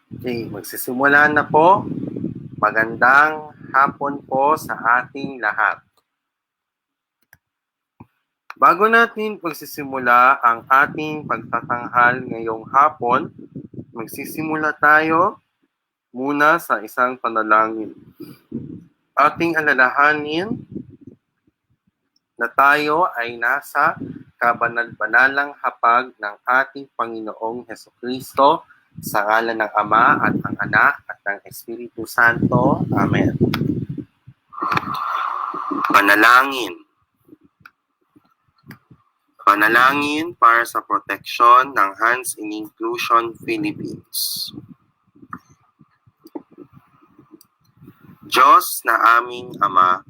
Okay, magsisimula na po. Magandang hapon po sa ating lahat. Bago natin pagsisimula ang ating pagtatanghal ngayong hapon, magsisimula tayo muna sa isang panalangin. Ating alalahanin na tayo ay nasa kabanal-banalang hapag ng ating Panginoong Hesukristo sa ngalan ng Ama at ng Anak at ng Espiritu Santo. Amen. Panalangin. Panalangin para sa proteksyon ng Hands in Inclusion Philippines. Diyos na aming Ama,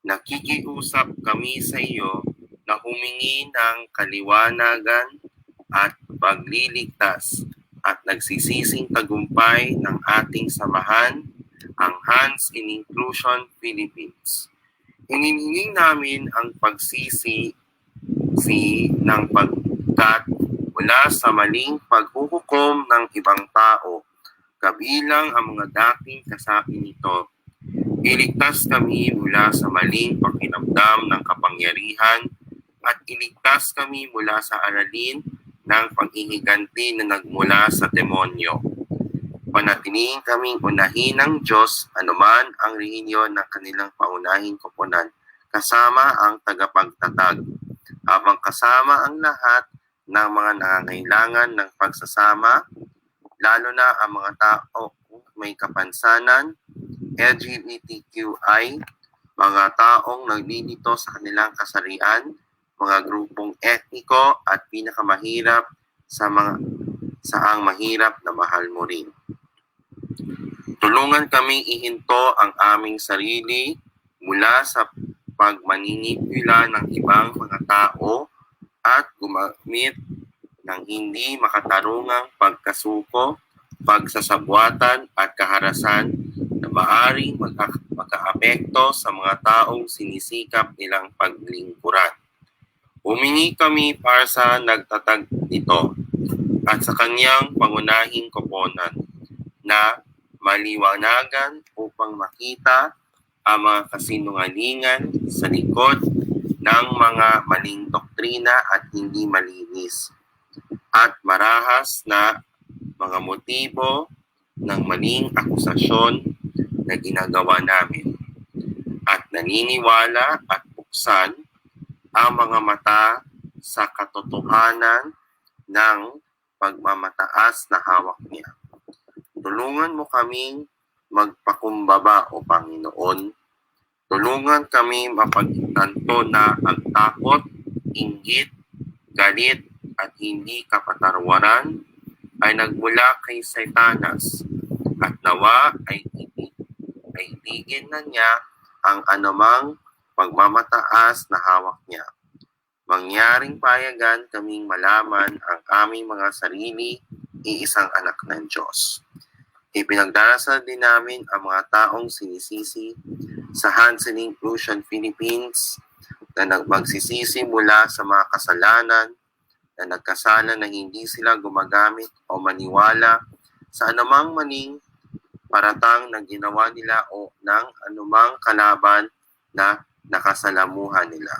nakikiusap kami sa iyo na humingi ng kaliwanagan at pagliligtas at nagsisising tagumpay ng ating samahan, ang Hands in Inclusion Philippines. Hinihingi namin ang pagsisi ng pagkat mula sa maling paghuhukom ng ibang tao, kabilang ang mga dating kasapi nito. Iligtas kami mula sa maling pakiramdam ng kapangyarihan at iligtas kami mula sa aralin ng paghihiganti na nagmula sa demonyo. Panatilihin kaming unahin ng Diyos anuman ang rehinyon ng kanilang paunahing koponan, kasama ang tagapagtatag, habang kasama ang lahat ng mga nangangailangan ng pagsasama, lalo na ang mga tao may kapansanan, LGBTQI, mga taong naglilito sa kanilang kasarian, mga grupong etniko at pinakamahirap saang mahirap na mahal mo rin. Tulungan kaming ihinto ang aming sarili mula sa pagmaninipula ng ibang mga tao at gumamit ng hindi makatarungang pagkasuko, pagsasabwatan at kaharasan na maaaring magkaapekto sa mga taong sinisikap nilang paglingkuran. Humingi kami para sa nagtatag nito at sa kanyang pangunahing koponan na maliwanagan upang makita ang mga kasinungalingan sa likod ng mga maling doktrina at hindi malinis at marahas na mga motibo ng maling akusasyon na ginagawa namin at naniniwala at buksan ang mga mata sa katotohanan ng pagmamataas na hawak niya. Tulungan mo kaming magpakumbaba, O Panginoon. Tulungan kami mapagtanto na ang takot, inggit, galit at hindi kapatarwaran ay nagmula kay Satanas at nawa ay itigil na niya ang anumang pagmamataas na hawak niya. Mangyaring payagan kaming malaman ang aming mga sarili, iisang anak ng Diyos. Ipinagdarasal din namin ang mga taong sinisisi sa Hands in Inclusion Philippines na magsisisi mula sa mga kasalanan na nagkasala na hindi sila gumagamit o maniwala sa anumang maling paratang na ginawa nila o ng anumang kalaban na nakasalamuhan nila.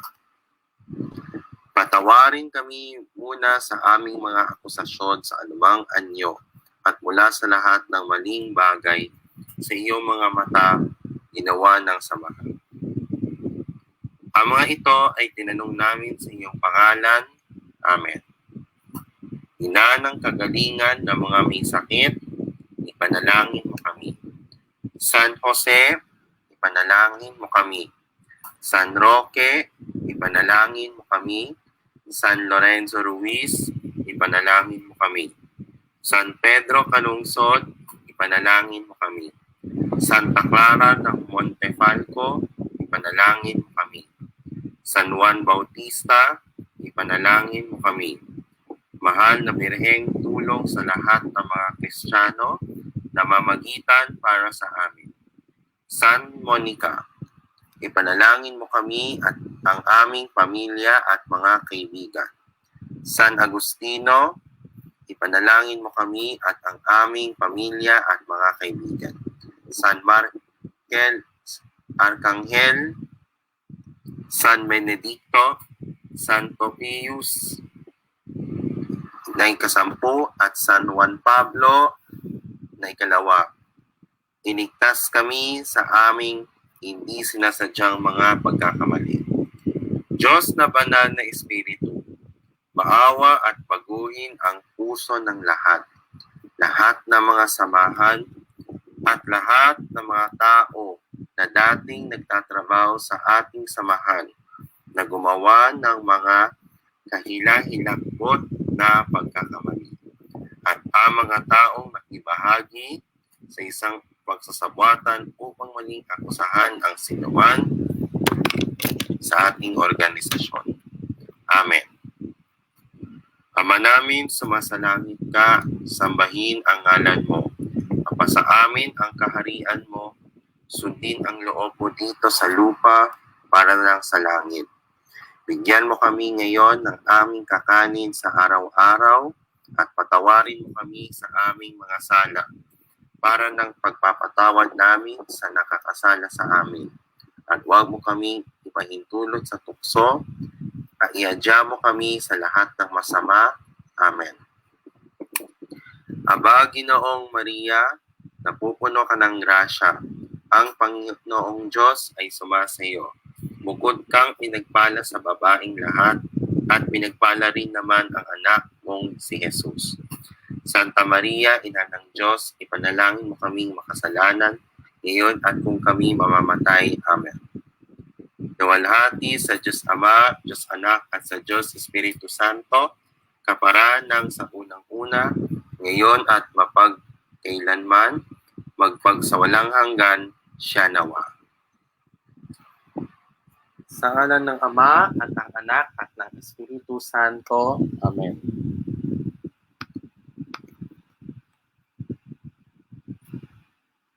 Patawarin kami muna sa aming mga akusasyon sa anumang anyo at mula sa lahat ng maling bagay sa iyong mga mata ginawa ng samahan. Ang mga ito ay tinanong namin sa iyong pangalan. Amen. Ina ng kagalingan ng mga may sakit, ipanalangin mo kami. San Jose, ipanalangin mo kami. San Roque, ipanalangin mo kami. San Lorenzo Ruiz, ipanalangin mo kami. San Pedro Calungsod, ipanalangin mo kami. Santa Clara ng Montefalco, ipanalangin mo kami. San Juan Bautista, ipanalangin mo kami. Mahal na Birheng, tulong sa lahat ng mga Kristiyano na mamagitan para sa amin. San Monica, ipanalangin mo kami at ang aming pamilya at mga kaibigan. San Agustino, ipanalangin mo kami at ang aming pamilya at mga kaibigan. San Markel, Arcangel, San Benedicto, Santo Pius, na ikasampu at San Juan Pablo na ikalawa. Iligtas kami sa aming hindi sinasadyang mga pagkakamali. Diyos na banal na Espiritu, maawa at baguhin ang puso ng lahat ng mga samahan at lahat ng mga tao na dating nagtatrabaho sa ating samahan na gumawa ng mga kahila-hilakbot na pagkakamali at ang mga taong nakibahagi sa isang pagsasabwatan upang maling akusahan ang sinuman sa ating organisasyon. Amen. Ama namin, sumasalangit ka, sambahin ang ngalan mo. Mapasa amin ang kaharian mo, sundin ang loob mo dito sa lupa para lang sa langit. Bigyan mo kami ngayon ng aming kakanin sa araw-araw at patawarin mo kami sa aming mga sala para ng pagpapatawad namin sa nakakasala sa amin. At huwag mo kaming ipahintulot sa tukso at iadya mo kami sa lahat ng masama. Amen. Aba, Ginoong Maria, napupuno ka ng grasya. Ang Panginoong Diyos ay sumasayo. Bukod kang pinagpala sa babaeng lahat, at pinagpala rin naman ang anak mong si Jesus. Santa Maria, Ina ng Diyos, ipanalangin mo kaming makasalanan, ngayon at kung kami mamamatay. Amen. Nawalhati sa Diyos Ama, Diyos Anak, at sa Diyos Espiritu Santo, kaparaan ng sa unang-una, ngayon at mapagkailanman, magpagsawalang hanggan, siya nawa. Sa ngalan ng Ama, at ng Anak, at ng Espiritu Santo. Amen.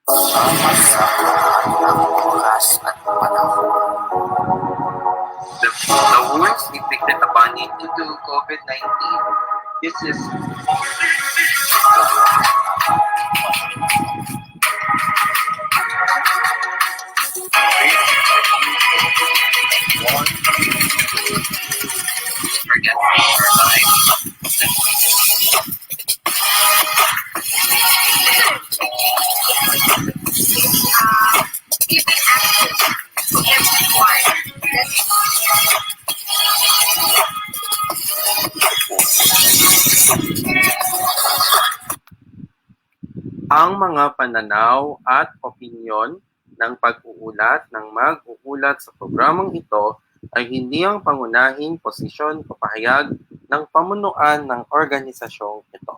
Sa ng oras at panahon. The words inflicted upon it due to COVID-19. This is forget our life. Give me access to everyone. Ang mga pananaw at opinyon ng pag-uulat ng mag-uulat sa programang ito ay hindi ang pangunahing posisyon o pahayag ng pamunuan ng organisasyong ito.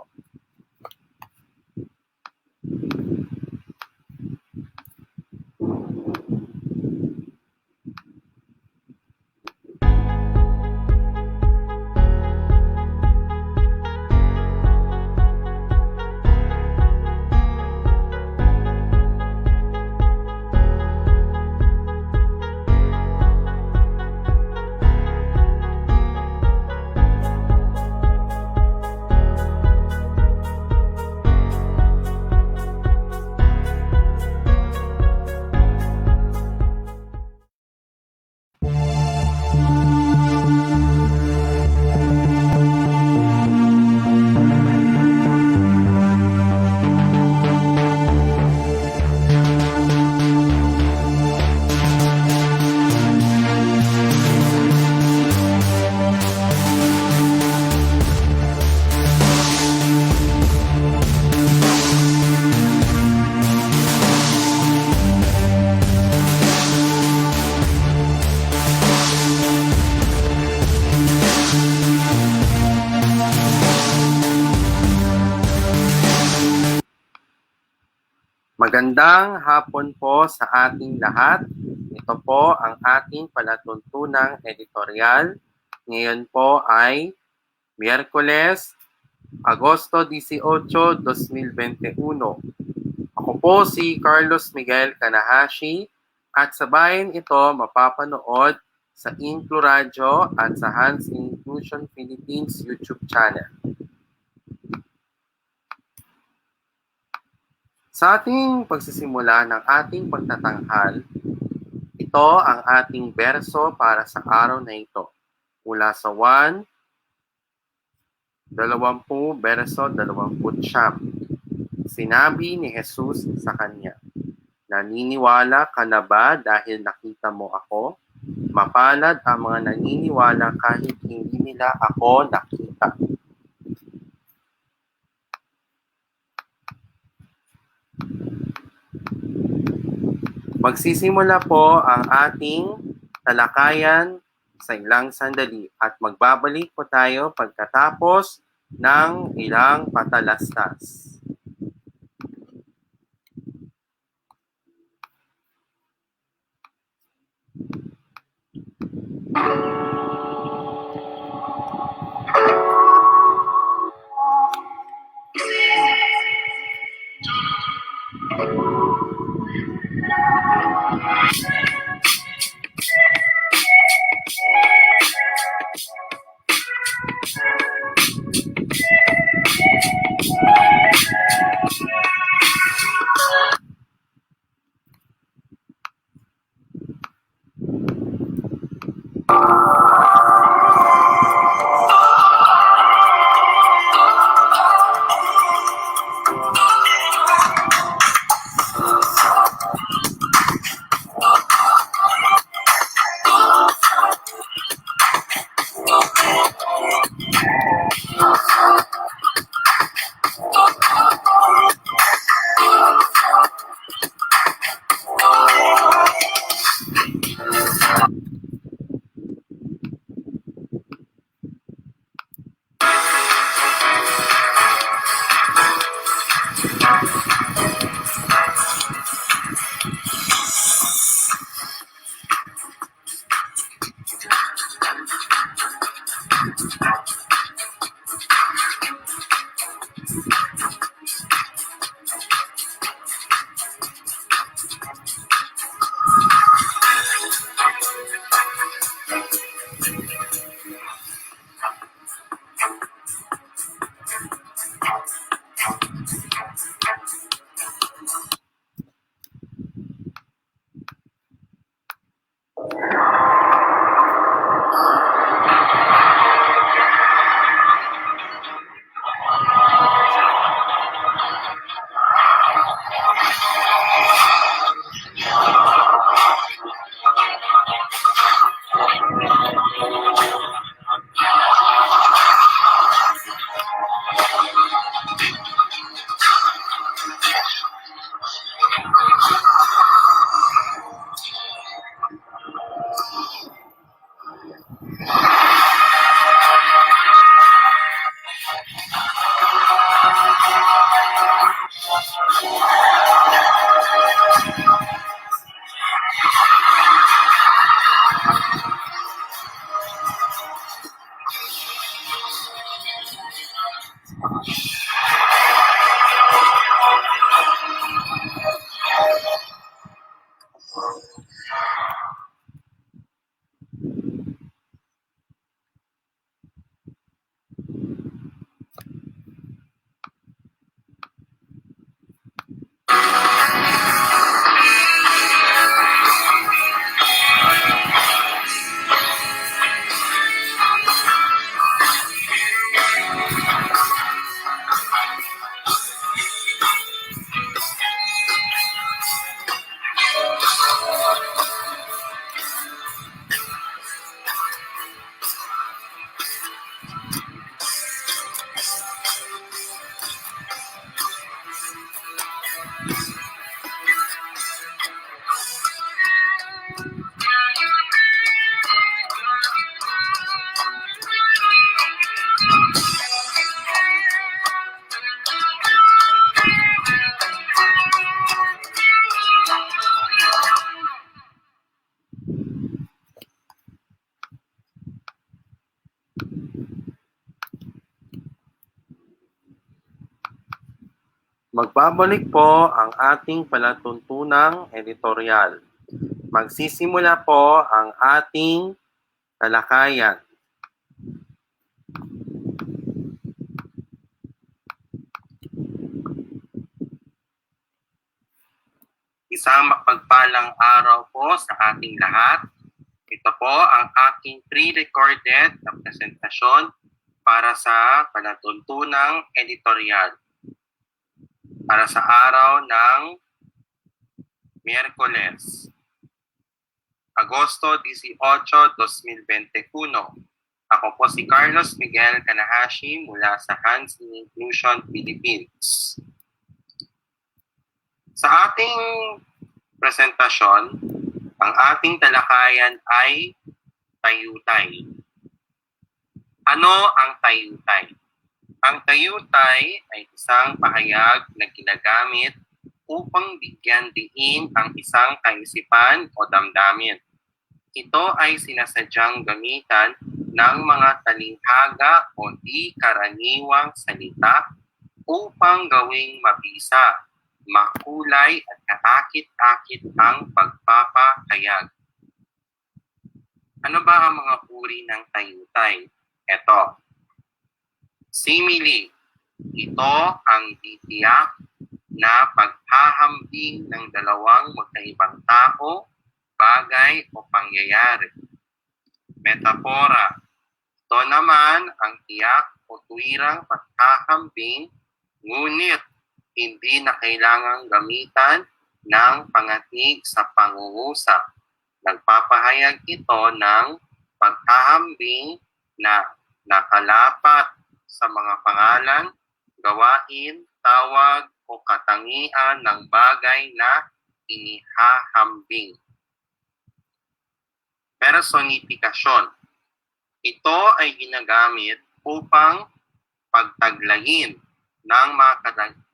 Magandang hapon po sa ating lahat. Ito po ang ating palatuntunang editorial. Ngayon po ay Miyerkules, Agosto 18, 2021. Ako po si Carlos Miguel Kanahashi at sa bayan ito mapapanood sa Inclu Radio at sa Hans Inclusion Philippines YouTube channel. Sa ating pagsisimula ng ating pagtatanghal, ito ang ating berso para sa araw na ito. Mula sa 1, 20 verso 29. Sinabi ni Jesus sa kanya, "Naniniwala ka na ba dahil nakita mo ako? Mapalad ang mga naniniwala kahit hindi nila ako nakita." Magsisimula po ang ating talakayan sa ilang sandali at magbabalik po tayo pagkatapos ng ilang patalastas. Magbabalik po ang ating palatuntunang editorial. Magsisimula po ang ating talakayan. Isang mapagpalang araw po sa ating lahat. Ito po ang aking pre-recorded na presentasyon para sa palatuntunang editorial para sa araw ng Miyerkules, Agosto 18, 2021. Ako po si Carlos Miguel Kanahashi mula sa Hands in Inclusion Philippines. Sa ating presentasyon, ang ating talakayan ay tayutay. Ano ang tayutay? Ang tayutay ay isang pahayag na ginagamit upang bigyan diin ang isang kaisipan o damdamin. Ito ay sinasadyang gamitan ng mga talinghaga o di karaniwang salita upang gawing mabisa, makulay at kaakit-akit ang pagpapahayag. Ano ba ang mga uri ng tayutay? Ito. Simile. Ito ang titiyak na paghahambing ng dalawang magkaibang tao, bagay o pangyayari. Metapora. Ito naman ang tiyak o tuwirang paghahambing, ngunit hindi na kailangang gamitan ng pangatig sa pangungusap. Nagpapahayag ito ng paghahambing na nakalapat sa mga pangalan, gawain, tawag o katangian ng bagay na inihahambing. Personifikasyon. Ito ay ginagamit upang pagtaglayin ng mga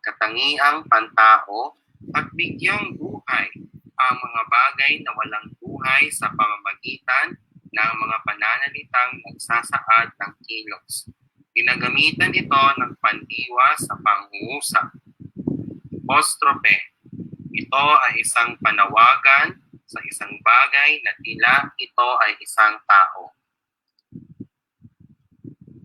katangiang pantao at bigyang buhay ang mga bagay na walang buhay sa pamamagitan ng mga pananalitang nagsasaad ng kilos. Ginagamitan ito ng pandiwa sa pangungusap. Apostrophe. Ito ay isang panawagan sa isang bagay na tila ito ay isang tao.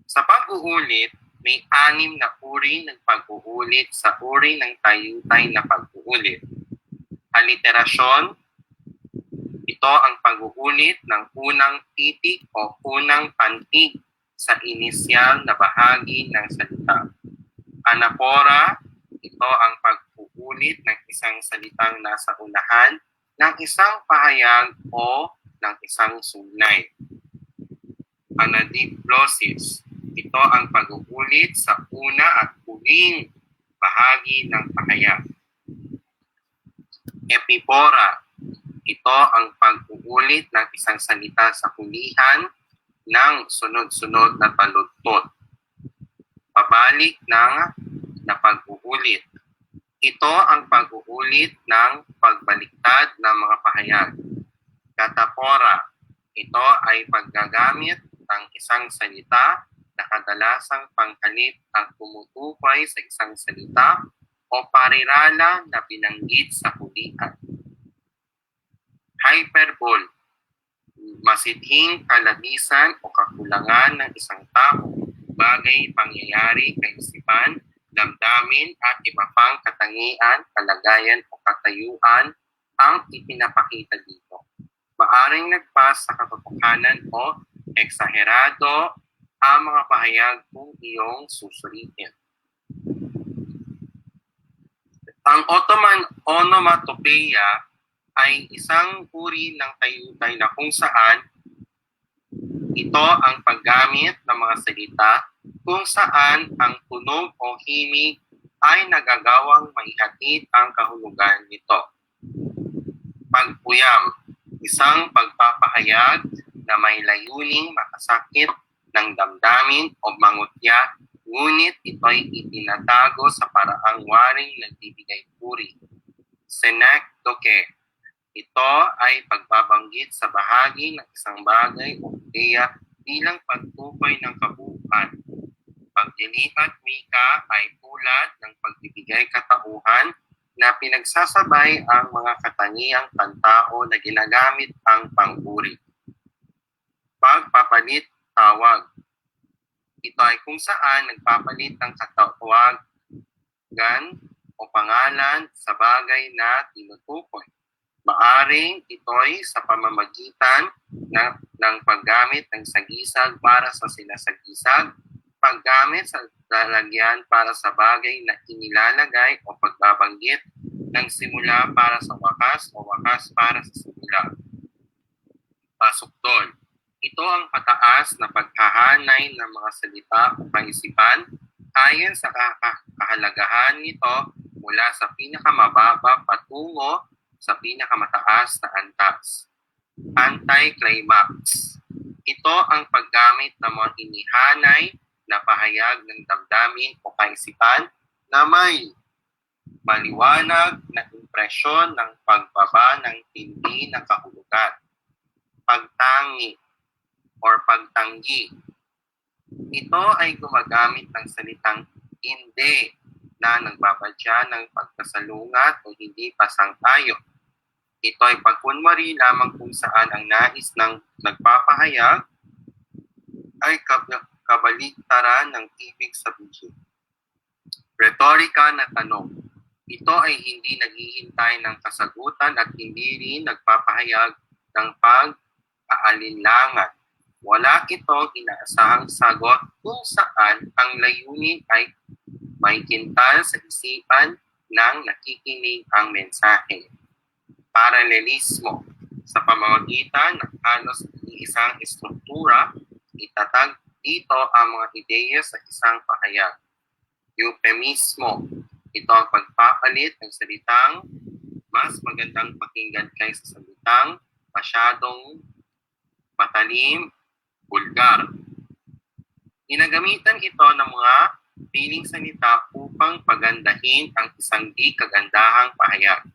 Sa pag-uulit, may 6 na uri ng pag-uulit sa uri ng tayutay na pag-uulit. Aliterasyon. Ito ang pag-uulit ng unang titik o unang pantig sa inisyal na bahagi ng salita. Anapora. Ito ang pag-uulit ng isang salitang nasa unahan ng isang pahayag o ng isang sugnay. Anadiplosis. Ito ang pag-uulit sa una at huling bahagi ng pahayag. Epipora. Ito ang pag-uulit ng isang salita sa hulihan ng sunod-sunod na taludtod. Pabalik ng pag-uulit. Ito ang pag-uulit ng pagbaliktad ng mga pahayag. Katapora. Ito ay paggagamit ng isang salita na kadalasang panghalip ang tumutukoy sa isang salita o parirala na binanggit sa hulihan. Hyperbole. Masidhing kalabisan o kakulangan ng isang tao, bagay, pangyayari, kaisipan, damdamin at iba pang katangian, kalagayan o katayuan ang ipinapakita dito. Maaring nagpas sa katotohanan o eksaherado ang mga pahayag kung iyong susuritin. Ang onomatopeia ay isang uri ng tayutay na kung saan ito ang paggamit ng mga salita kung saan ang tunog o himig ay nagagawang maihatid ang kahulugan nito. Pagpuyam, isang pagpapahayag na may layuning makasakit ng damdamin o mangutya, ngunit ito'y itinatago sa paraang waring nagbibigay puri. Senecdoche. Ito ay pagbabanggit sa bahagi ng isang bagay o ideya bilang pagtukoy ng kabuuan. Pagdilipat wika ay tulad ng pagbibigay katauhan na pinagsasabay ang mga katangiang pantao na ginagamit ang panguri. Pagpapalit tawag. Ito ay kung saan nagpapalit ng katawagan o o pangalan sa bagay na tinutukoy. Maaring ito'y sa pamamagitan ng paggamit ng sagisag para sa sinasagisag, paggamit sa lalagyan para sa bagay na inilalagay o pagbabanggit ng simula para sa wakas o wakas para sa simula. Pasok doon. Ito ang pataas na paghahanay ng mga salita o kaisipan ayon sa kahalagahan nito mula sa pinakamababa patungo sa pinakamataas na antas. Anti-climax. Ito ang paggamit ng mga inihanay na pahayag ng damdamin o kaisipan na may maliwanag na impresyon ng pagbaba ng tindi ng kahulugan. Pagtangi or pagtanggi. Ito ay gumagamit ng salitang hindi na nagbabadya ng pagkasalungat o hindi pasangtayo. Ito ay pagkunwari lamang kung saan ang nais ng nagpapahayag ay kabaligtaran ng ibig sabihin. Retorika na tanong. Ito ay hindi naghihintay ng kasagutan at hindi rin nagpapahayag ng pag-aalinlangan. Wala itong inaasahang sagot kung saan ang layunin ay may kintal sa isipan ng nakikinig ang mensahe. Paralelismo. Sa pamamagitan ng halos isang estruktura, itatag dito ang mga ideya sa isang pahayag. Euphemismo. Ito ang pagpapalit ng salitang mas magandang pakinggan kaysa salitang masyadong matalim, bulgar. Ginagamitan ito ng mga piling salita upang pagandahin ang isang di kagandahang pahayag.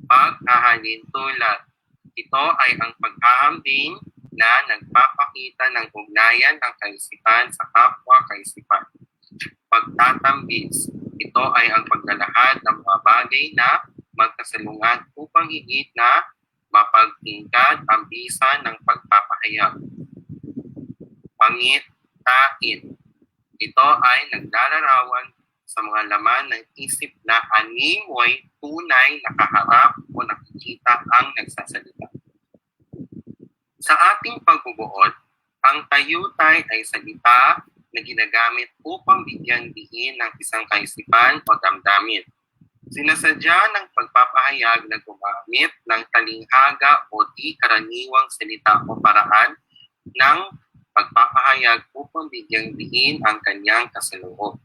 Paghahalin tulad. Ito ay ang paghahambing na nagpapakita ng ugnayan ng kaisipan sa kapwa kaisipan. Pagtatambis. Ito ay ang paglalahad ng mga bagay na magkasalungat upang higit na mapagtingkad ang bisa ng pagpapahayag. Pangitain. Ito ay naglalarawan sa mga laman ng isip na animoy tunay nakaharap o nakikita ang nagsasalita. Sa ating pagbubuod, ang tayutay ay salita na ginagamit upang bigyang diin ng isang kaisipan o damdamin. Sinasadya ng pagpapahayag na gumamit ng talinghaga o di karaniwang salita o paraan ng pagpapahayag upang bigyang diin ang kanyang kasaloob.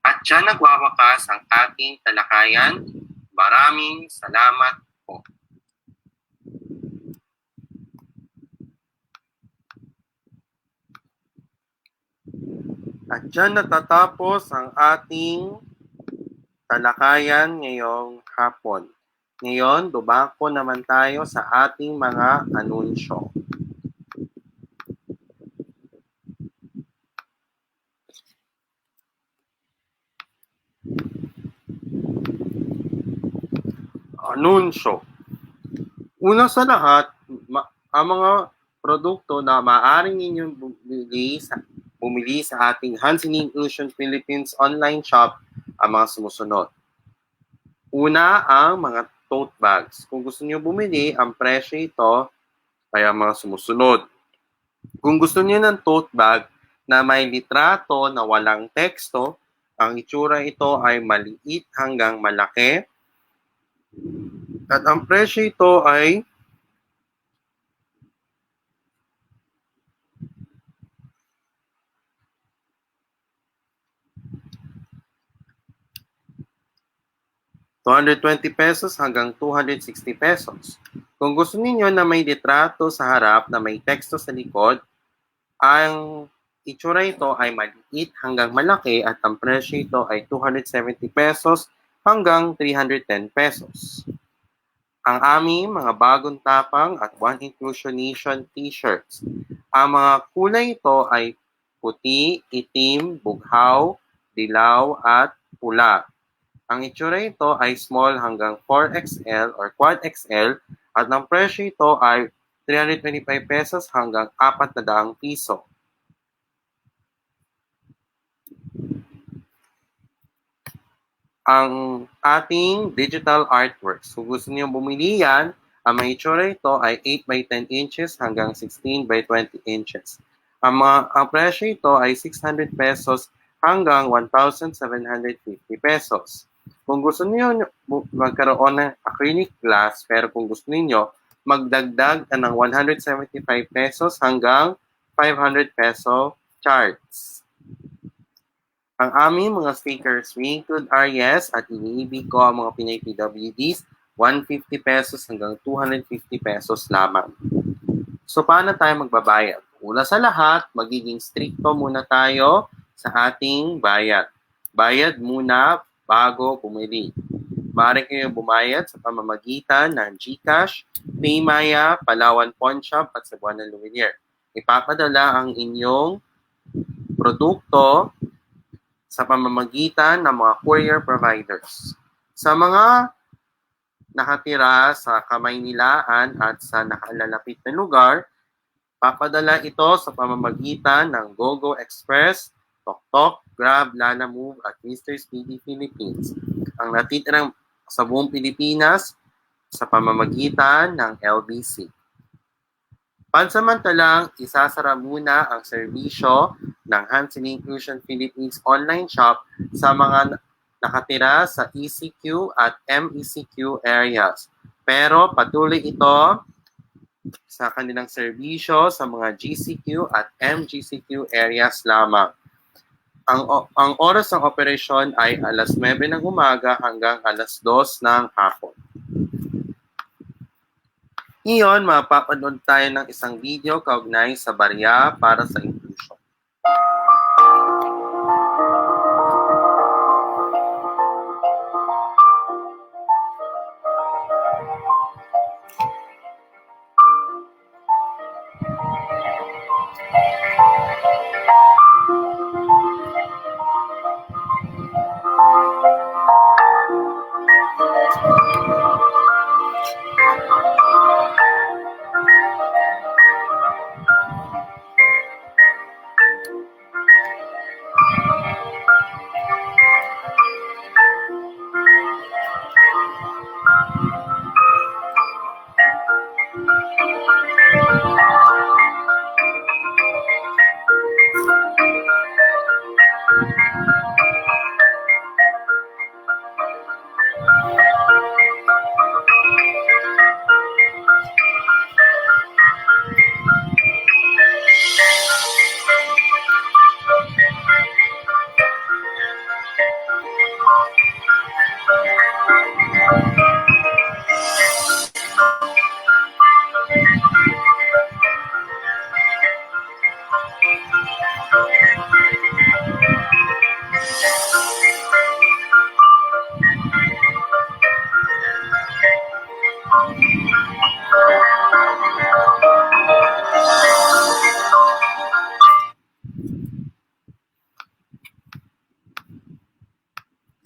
At dyan nagwawakas ang ating talakayan. Maraming salamat po. At dyan natatapos ang ating talakayan ngayong hapon. Ngayon, dumako naman tayo sa ating mga anunsyo. Anunsyo. Una sa lahat, ang mga produkto na maaaring ninyong bumili sa ating Hansen Inclusion Philippines online shop ang mga sumusunod. Una, ang mga tote bags. Kung gusto niyo bumili, ang presyo ito ay ang mga sumusunod. Kung gusto niyo ng tote bag na may litrato na walang teksto, ang itsura ito ay maliit hanggang malaki. At ang presyo ito ay ₱220 hanggang ₱260. Kung gusto niyo na may litrato sa harap na may teksto sa likod, ang itsura ito ay maliit hanggang malaki at ang presyo ito ay ₱270 hanggang ₱310. Ang aming mga bagong tapang at One Inclusion Nation t-shirts. Ang mga kulay ito ay puti, itim, bughaw, dilaw at pula. Ang itsura ito ay small hanggang 4XL or quad XL at ang presyo ito ay ₱325 hanggang ₱400. ang ating digital artworks. Kung gusto niyo bumili yan, ang mga itsura ito ay 8 by 10 inches hanggang 16 by 20 inches. Ang presyo ito ay 600 pesos hanggang 1,750 pesos. Kung gusto niyo magkaroon ng acrylic glass, pero kung gusto niyo magdagdag ng 175 pesos hanggang 500 peso charge. Ang aming mga stickers we include RS at iniibig ko ang mga Pinay PWDs, 150 pesos hanggang 250 pesos lamang. So paano tayo magbabayad? Una sa lahat, magiging stricto muna tayo sa ating bayad. Bayad muna bago bumili. Maaari kayo bumayad sa pamamagitan ng GCash, Paymaya, Palawan Pawn Shop at Cebuana Lumiere. Ipapadala ang inyong produkto sa pamamagitan ng mga courier providers. Sa mga nakatira sa Kamaynilaan at sa nakalalapit na lugar, papadala ito sa pamamagitan ng GoGo Express, TokTok, Grab, Lalamove at Mr. Speedy Philippines. Ang natitirang sa buong Pilipinas sa pamamagitan ng LBC. Pansamantalang, isasara muna ang serbisyo ng Hansen Inclusion Philippines online shop sa mga nakatira sa ECQ at MECQ areas. Pero patuloy ito sa kanilang serbisyo sa mga GCQ at MGCQ areas lamang. Ang oras ng operasyon ay alas 9 ng umaga hanggang alas 2 ng hapon. Ngayon, mapapanood tayo ng isang video kaugnay sa barya para sa inclusion.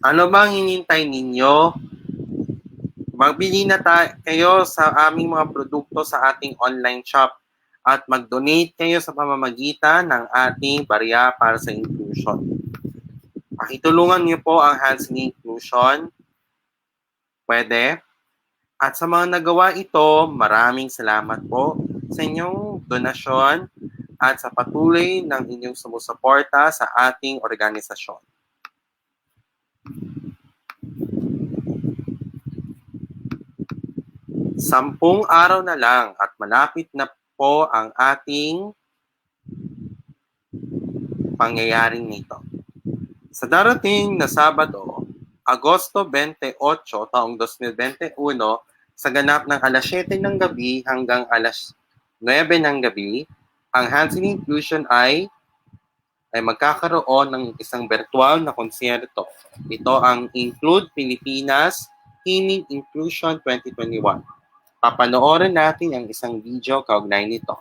Ano bang hinintay ninyo? Magbili na kayo sa aming mga produkto sa ating online shop at mag-donate kayo sa pamamagitan ng ating barya para sa inclusion. Pakitulungan niyo po ang Hansen Inclusion. Pwede. At sa mga nagawa ito, maraming salamat po sa inyong donasyon at sa patuloy ng inyong sumusuporta sa ating organisasyon. 10 araw na lang at malapit na po ang ating pangyayaring nito. Sa darating na Sabado, Agosto 28, taong 2021, sa ganap ng alas 7 ng gabi hanggang alas 9 ng gabi, ang Hansen Inclusion ay magkakaroon ng isang virtual na konsyerto. Ito ang Include Pilipinas Teaming Inclusion 2021. Papanoorin natin ang isang video kaugnay nito.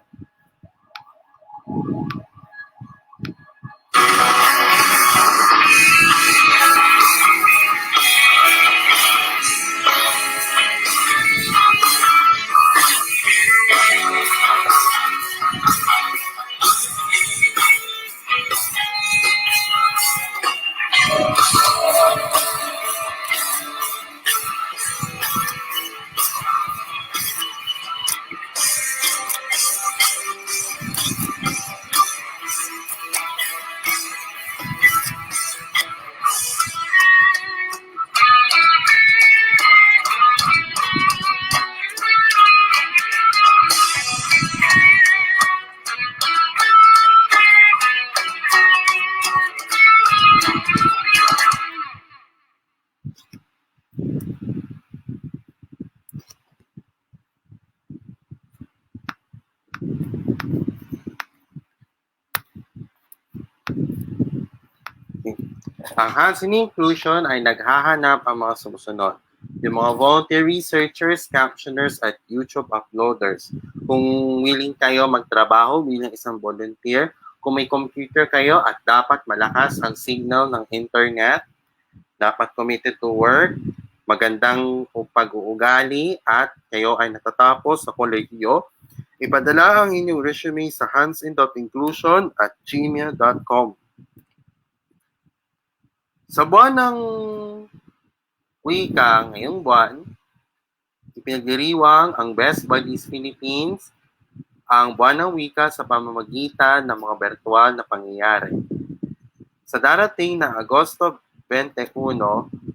Ang Hands-on Inclusion ay naghahanap ang mga sumusunod. Yung mga volunteer researchers, captioners, at YouTube uploaders. Kung willing kayo magtrabaho bilang isang volunteer, kung may computer kayo at dapat malakas ang signal ng internet, dapat committed to work, magandang pag-uugali, at kayo ay natatapos sa kolehiyo, ipadala ang inyong resume sa handsin.inclusion@gmail.com. Sa buwan ng wika ngayong buwan, ipinagdiriwang ang Best Buddies Philippines ang buwan ng wika sa pamamagitan ng mga virtual na pangyayari. Sa darating na Agosto 21,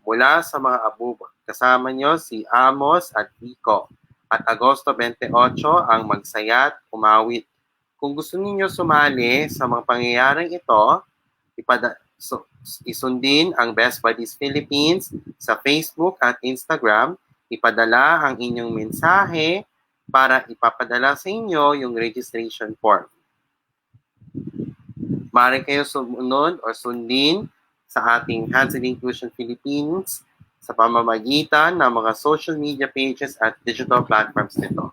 mula sa mga abuba, kasama nyo si Amos at Vico. At Agosto 28 ang Magsayat, Umawit. Kung gusto niyo sumali sa mga pangyayaring ito, isundin ang Best Buddies Philippines sa Facebook at Instagram. Ipadala ang inyong mensahe para ipapadala sa inyo yung registration form. Maaari kayo sumunod o sundin sa ating Hands-on Inclusion Philippines sa pamamagitan ng mga social media pages at digital platforms nito.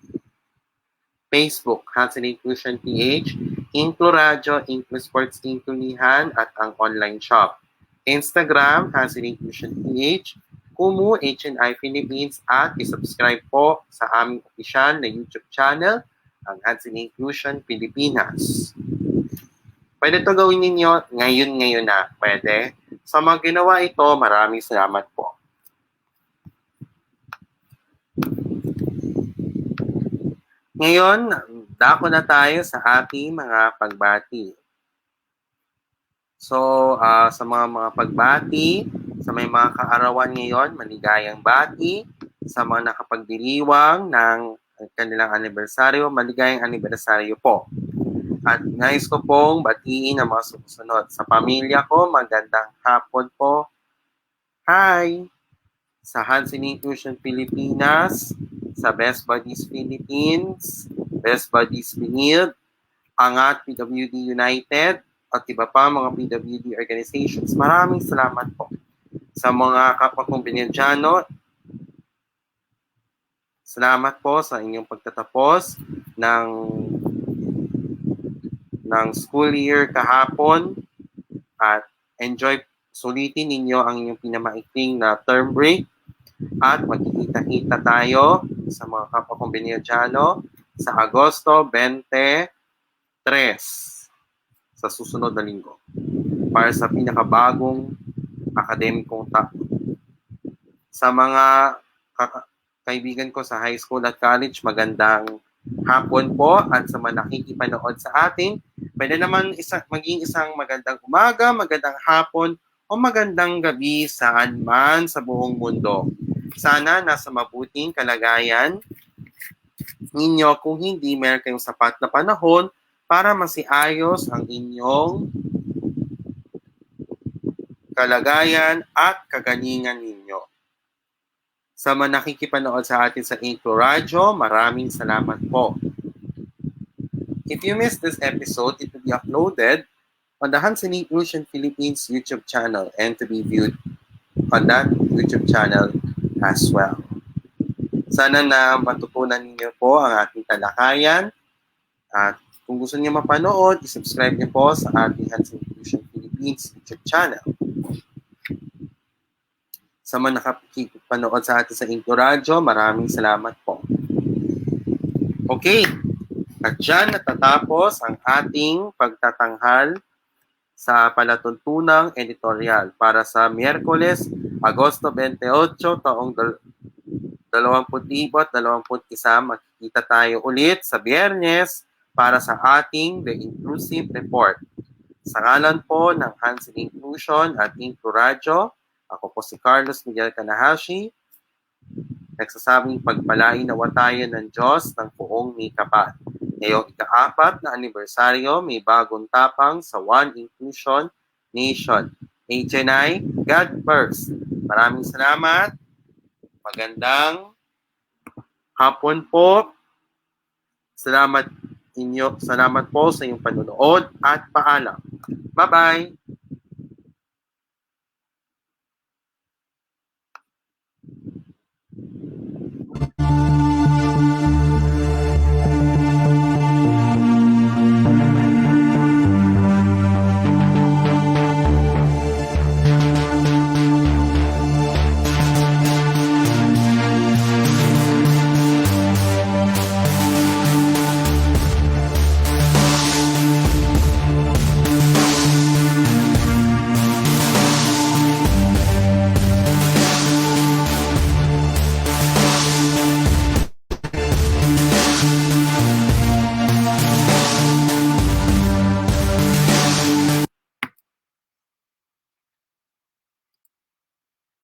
Facebook, Hands-on Inclusion PH, Inclu Radio, Inclu Sports, Inclu Lihan, at ang online shop. Instagram, Hands-on Inclusion PH, Kumu HNI Philippines, at isubscribe po sa aming opisyal na YouTube channel, ang Hands-on Inclusion Pilipinas. Pwede ito gawin ninyo ngayon na. Pwede. Sa mga ginawa ito, maraming salamat po. Ngayon, dako na tayo sa ating mga pagbati. So, sa mga pagbati, sa may mga kaarawan ngayon, maligayang bati. Sa mga nakapagdiriwang ng kanilang anibersaryo, maligayang anibersaryo po. At nais ko pong batiin ang mga sumusunod. Sa pamilya ko, magandang hapon po. Hi! Sa Hands-on Inclusion Pilipinas, sa Best Buddies Philippines, Best Buddies Pinil, Angat PWD United, at iba pa mga PWD organizations. Maraming salamat po. Sa mga kapwa kong Binyandyano, salamat po sa inyong pagtatapos ng school year kahapon at sulitin ninyo ang inyong pinamaikling na term break at magkikita-kita tayo sa mga kapwa kong Binyandyano sa Agosto 23 sa susunod na linggo para sa pinakabagong akademikong sa mga kaibigan ko sa high school at college, magandang hapon po, at sa mga nakikipanood sa atin, pwede naman maging isang magandang umaga, magandang hapon, o magandang gabi saan man sa buong mundo. Sana nasa mabuting kalagayan ninyo, kung hindi, meron kayong sapat na panahon para masiayos ang inyong kalagayan at kagalingan ninyo. Sa mga nakikipanood sa atin sa Inclu Radio, maraming salamat po. If you missed this episode, it will be uploaded on the Hands-on Inclusion Philippines YouTube channel and to be viewed on that YouTube channel as well. Sana na matutunan ninyo po ang ating talakayan, at kung gusto niyo mapanood, isubscribe niyo po sa ating Hands-on Inclusion Philippines YouTube channel. Sa mga nakapanood sa atin sa Inclu Radio, maraming salamat po. Okay, at dyan natatapos ang ating pagtatanghal sa palatuntunang editorial para sa Miyerkules, Agosto 28, taong 2021. Magkikita tayo ulit sa Biyernes para sa ating The Inclusive Report. Sa ngalan po ng Hands-on Inclusion at Inclu Radio, ako po si Carlos Miguel Kanahashi, nagsasabing pagpalain na tayo ng Diyos ng buong may kapal. Ngayong ika-4 na anibersaryo, may bagong tapang sa One Inclusion Nation. HNI, God first. Maraming salamat. Magandang hapon po. Salamat po sa inyong panonood at paalam. Bye-bye.